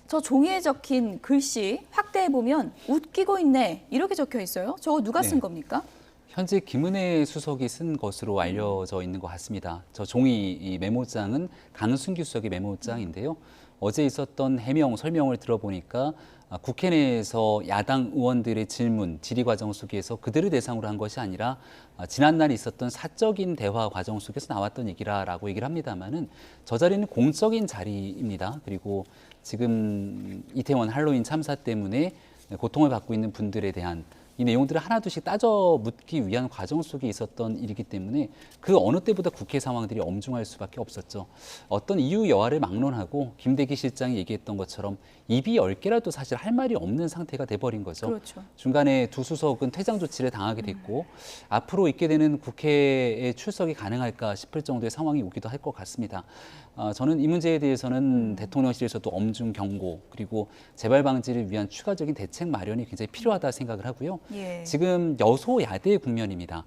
저 종이에 적힌 글씨 확대해 보면 웃기고 있네 이렇게 적혀 있어요. 저거 누가 쓴 겁니까? 현재 김은혜 수석이 쓴 것으로 알려져 있는 것 같습니다. 저 종이 이 메모장은 강승규 수석의 메모장인데요. 어제 있었던 해명, 설명을 들어보니까 국회 내에서 야당 의원들의 질문, 질의 과정 속에서 그들을 대상으로 한 것이 아니라 지난날 있었던 사적인 대화 과정 속에서 나왔던 얘기라고 얘기를 합니다만은 저 자리는 공적인 자리입니다. 그리고 지금 이태원 할로윈 참사 때문에 고통을 받고 있는 분들에 대한 이 내용들을 하나둘씩 따져 묻기 위한 과정 속에 있었던 일이기 때문에 그 어느 때보다 국회 상황들이 엄중할 수밖에 없었죠. 어떤 이유 여하를 막론하고 김대기 실장이 얘기했던 것처럼 입이 10개라도 사실 할 말이 없는 상태가 돼버린 거죠. 그렇죠. 중간에 두 수석은 퇴장 조치를 당하게 됐고 앞으로 있게 되는 국회에 출석이 가능할까 싶을 정도의 상황이 오기도 할 것 같습니다. 저는 이 문제에 대해서는 대통령실에서도 엄중 경고 그리고 재발 방지를 위한 추가적인 대책 마련이 굉장히 필요하다 생각을 하고요. 예. 지금 여소야대의 국면입니다.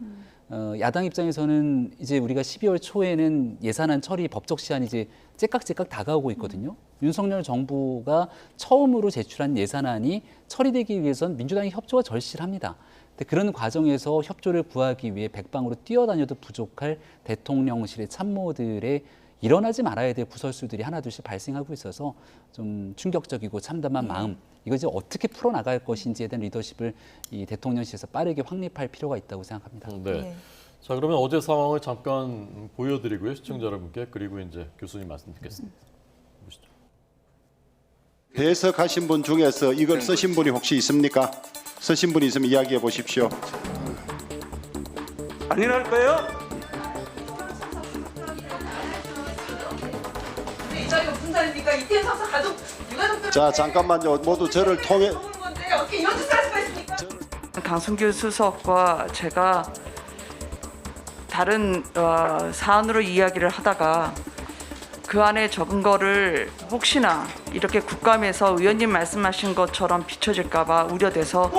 야당 입장에서는 이제 우리가 12월 초에는 예산안 처리 법적 시한이 이제 째깍째깍 다가오고 있거든요. 윤석열 정부가 처음으로 제출한 예산안이 처리되기 위해선 민주당의 협조가 절실합니다. 근데 그런 과정에서 협조를 구하기 위해 백방으로 뛰어다녀도 부족할 대통령실의 참모들의 일어나지 말아야 될 구설수들이 하나둘씩 발생하고 있어서 좀 충격적이고 참담한 마음, 이걸 이제 어떻게 풀어나갈 것인지에 대한 리더십을 이 대통령실에서 빠르게 확립할 필요가 있다고 생각합니다. 네. 예. 자, 그러면 어제 상황을 잠깐 보여드리고요. 시청자 여러분께 그리고 이제 교수님 말씀 듣겠습니다. 보시죠. 해석하신 분 중에서 이걸 쓰신 분이 혹시 있습니까? 쓰신 분이 있으면 이야기해 보십시오. 아니랄까요? 이 자리가 무슨 자리입니까? 이태원 참사 가족 유가족들 자, 잠깐만요. 모두 저를 통해 오는 건데 어떻게 이런 짓을 할 수가 있습니까? 강승규 수석과 제가 다른 사안으로 이야기를 하다가 그 안에 적은 거를 혹시나 이렇게 국감에서 의원님 말씀하신 것처럼 비춰질까 봐 우려돼서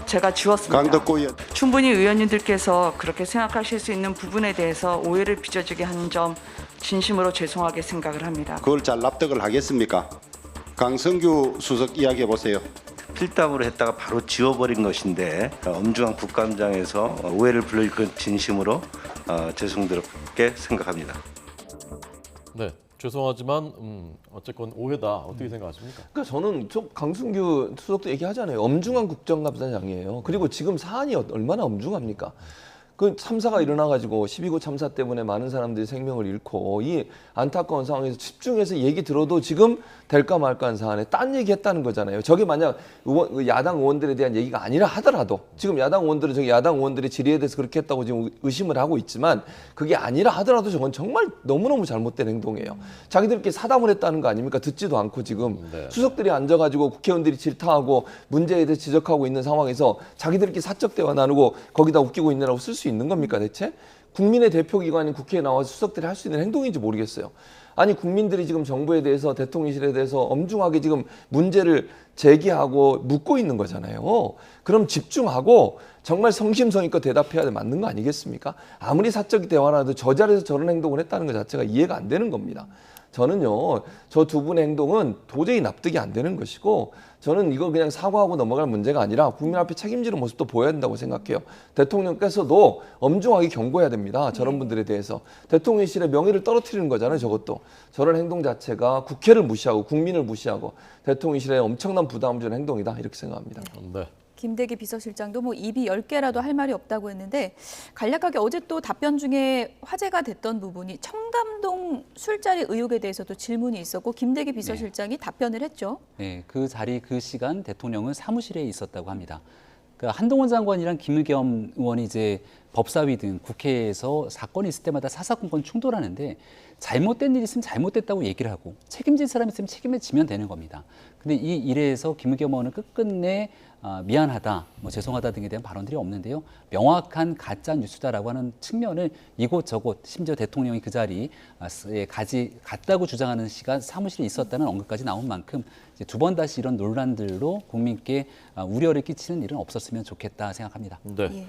제가 지웠습니다. 강덕구 의원. 충분히 의원님들께서 그렇게 생각하실 수 있는 부분에 대해서 오해를 빚어지게 한 점 진심으로 죄송하게 생각을 합니다. 그걸 잘 납득을 하겠습니까? 강성규 수석 이야기해 보세요. 필답으로 했다가 바로 지워버린 것인데 엄중한 국감장에서 오해를 불러일 건 진심으로 죄송스럽게 생각합니다. 네. 죄송하지만 어쨌건 오해다. 어떻게 생각하십니까? 그러니까 저는 강승규 수석도 얘기하잖아요. 엄중한 국정감사장이에요. 그리고 지금 사안이 얼마나 엄중합니까? 그 참사가 일어나가지고 12구 참사 때문에 많은 사람들이 생명을 잃고 이 안타까운 상황에서 집중해서 얘기 들어도 지금 될까 말까 한 사안에 딴 얘기했다는 거잖아요. 저게 만약 야당 의원들에 대한 얘기가 아니라 하더라도 지금 야당 의원들은 저기 야당 의원들의 질의에 대해서 그렇게 했다고 지금 의심을 하고 있지만 그게 아니라 하더라도 저건 정말 너무너무 잘못된 행동이에요. 자기들끼리 사담을 했다는 거 아닙니까? 듣지도 않고 지금 수석들이 앉아가지고 국회의원들이 질타하고 문제에 대해 지적하고 있는 상황에서 자기들끼리 사적 대화 나누고 거기다 웃기고 있느라고 쓸 수 있는 겁니까 대체? 국민의 대표기관인 국회에 나와서 수석들이 할 수 있는 행동인지 모르겠어요. 아니 국민들이 지금 정부에 대해서 대통령실에 대해서 엄중하게 지금 문제를 제기하고 묻고 있는 거잖아요. 그럼 집중하고 정말 성심성의껏 대답해야 맞는 거 아니겠습니까? 아무리 사적 대화라도 저 자리에서 저런 행동을 했다는 것 자체가 이해가 안 되는 겁니다. 저는요, 저 두 분의 행동은 도저히 납득이 안 되는 것이고 저는 이거 그냥 사과하고 넘어갈 문제가 아니라 국민 앞에 책임지는 모습도 보여야 된다고 생각해요. 대통령께서도 엄중하게 경고해야 됩니다. 저런 분들에 대해서. 대통령실의 명예를 떨어뜨리는 거잖아요, 저것도. 저런 행동 자체가 국회를 무시하고 국민을 무시하고 대통령실에 엄청난 부담을 주는 행동이다, 이렇게 생각합니다. 네. 김대기 비서실장도 뭐 입이 10개라도 할 말이 없다고 했는데 간략하게 어제 또 답변 중에 화제가 됐던 부분이 청담동 술자리 의혹에 대해서도 질문이 있었고 김대기 비서실장이 답변을 했죠. 네, 그 자리 그 시간 대통령은 사무실에 있었다고 합니다. 그러니까 한동훈 장관이랑 김의겸 의원이 이제 법사위 등 국회에서 사건이 있을 때마다 사사건건 충돌하는데 잘못된 일이 있으면 잘못됐다고 얘기를 하고 책임질 사람이 있으면 책임을 지면 되는 겁니다. 근데 이 일에서 김의겸 의원은 끝끝내 미안하다, 뭐 죄송하다 등에 대한 발언들이 없는데요. 명확한 가짜 뉴스다라고 하는 측면을 이곳저곳 심지어 대통령이 그 자리에 갔다고 주장하는 시간 사무실에 있었다는 언급까지 나온 만큼 이제 두 번 다시 이런 논란들로 국민께 우려를 끼치는 일은 없었으면 좋겠다 생각합니다. 네. 예.